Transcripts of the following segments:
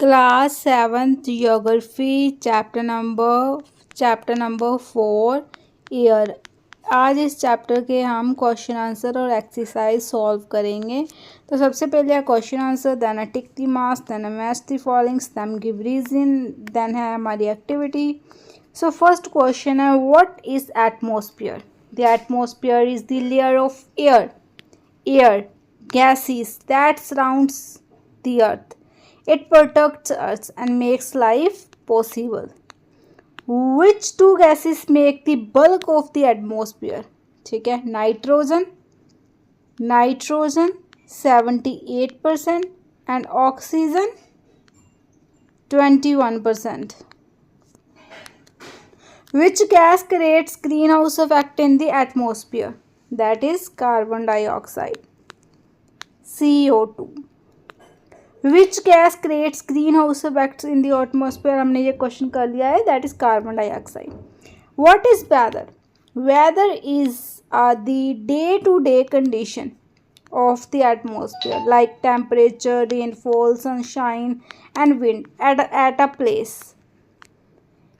Class 7th geography chapter number 4 air. आज इस chapter के हम क्वेश्चन आंसर और एक्सरसाइज सॉल्व करेंगे। तो सबसे पहले question answer, then tick the marks, then match the followings, then give reason, then है हमारी एक्टिविटी। सो फर्स्ट क्वेश्चन है, what is atmosphere? The atmosphere is the layer of air gases that surrounds the earth. It protects us and makes life possible. Which two gases make the bulk of the atmosphere? ठीक है, nitrogen 78% and oxygen 21%. Which gas creates greenhouse effect in the atmosphere? That is carbon dioxide, CO2. Which gas creates greenhouse effects in the atmosphere? हमने ये question कर लिया है, that is carbon dioxide. What is weather? Weather is the day-to-day condition of the atmosphere, like temperature, rainfall, sunshine, and wind at a place.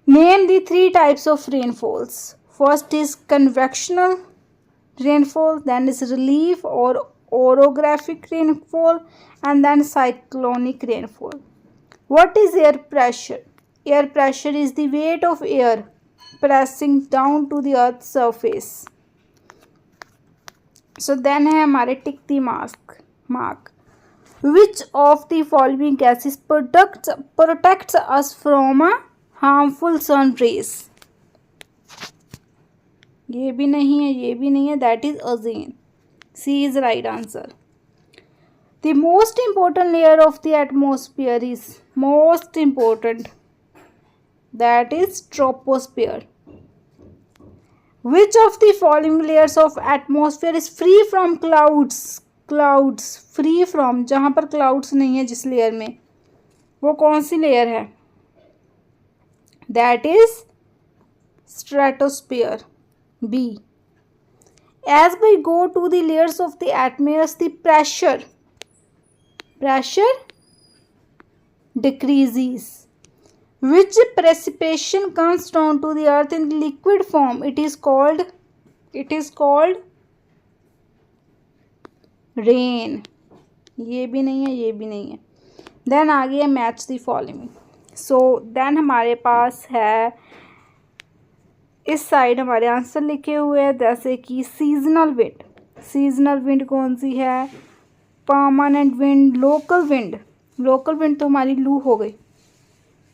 Name the three types of rainfalls. First is convectional rainfall, then is relief or orographic rainfall, and then cyclonic rainfall. What is air pressure? Air pressure is the weight of air pressing down to the earth's surface. So then है हमारे tick the mark. Which of the following gases protects us from a harmful sun rays? ये भी नहीं है, ये भी नहीं है, that is ozone. C is right answer. The most important layer of the atmosphere is that is troposphere. Which of the following layers of atmosphere is free from clouds free from, जहाँ पर clouds नहीं है जिस layer में, वो कौन सी layer है? That is stratosphere, B. As we go to the layers of the atmosphere, the pressure decreases. Which precipitation comes down to the earth in liquid form? It is called rain. ये भी नहीं है, ये भी नहीं है. Then आ गया match the following. So then हमारे पास है, इस साइड हमारे आंसर लिखे हुए हैं, जैसे कि सीजनल विंड कौन सी है? परमानेंट विंड, लोकल विंड तो हमारी लू हो गई.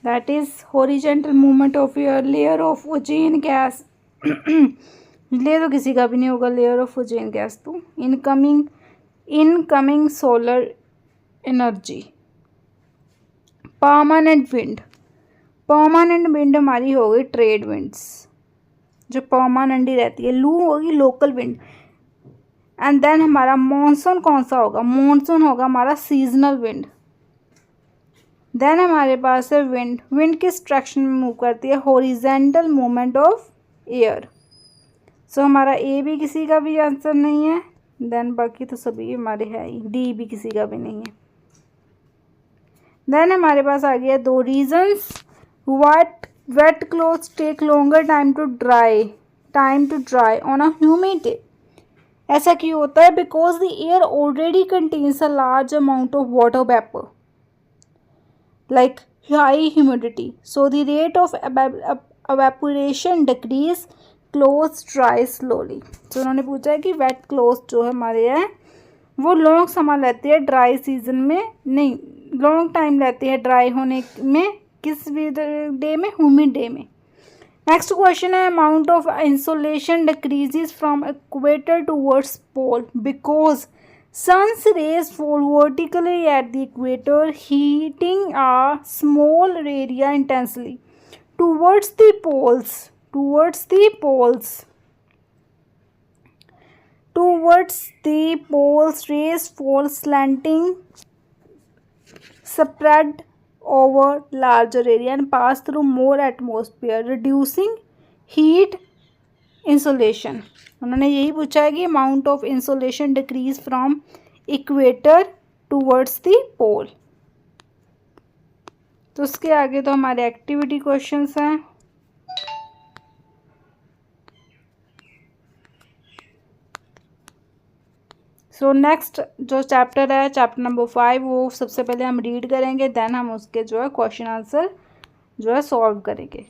That is horizontal movement of air, layer of ozone gas ले तो किसी का भी नहीं होगा, लेयर ऑफ ओजोन गैस. तो incoming solar energy. Permanent wind हमारी हो गई ट्रेड विंड्स, जो परमानेंट ही रहती है. लू होगी लोकल विंड. एंड देन हमारा मॉनसून कौन सा होगा? मॉनसून होगा हमारा सीजनल विंड. देन हमारे पास है विंड किस डायरेक्शन में मूव करती है? Horizontal movement of air. So हमारा ए भी किसी का भी आंसर नहीं है. देन बाकी तो सभी हमारे है ही. डी भी किसी का भी नहीं है. देन हमारे पास आ गया दो reasons. Wet clothes take longer time to dry on a humid day. ऐसा क्यों होता है? Because the air already contains a large amount of water vapor, like high humidity. So the rate of evaporation decrease, clothes dry slowly. तो उन्होंने पूछा है कि wet clothes जो हमारे हैं वो लॉन्ग समय लेते हैं ड्राई सीजन में, नहीं लॉन्ग टाइम लेते हैं ड्राई होने में. किस डे में? ह्यूमिड डे में. नेक्स्ट क्वेश्चन है, amount of insolation decreases from equator towards pole because sun's rays fall vertically at the equator, heating a small area intensely. Towards the poles rays fall slanting, spread over larger area and pass through more atmosphere, reducing heat insolation. उन्होंने यही पूछा है कि amount of insolation decrease from equator towards the pole. तो उसके आगे तो हमारे एक्टिविटी क्वेश्चंस हैं। सो नेक्स्ट जो चैप्टर है, चैप्टर नंबर 5, वो सबसे पहले हम रीड करेंगे, देन हम उसके जो है क्वेश्चन आंसर जो है सॉल्व करेंगे।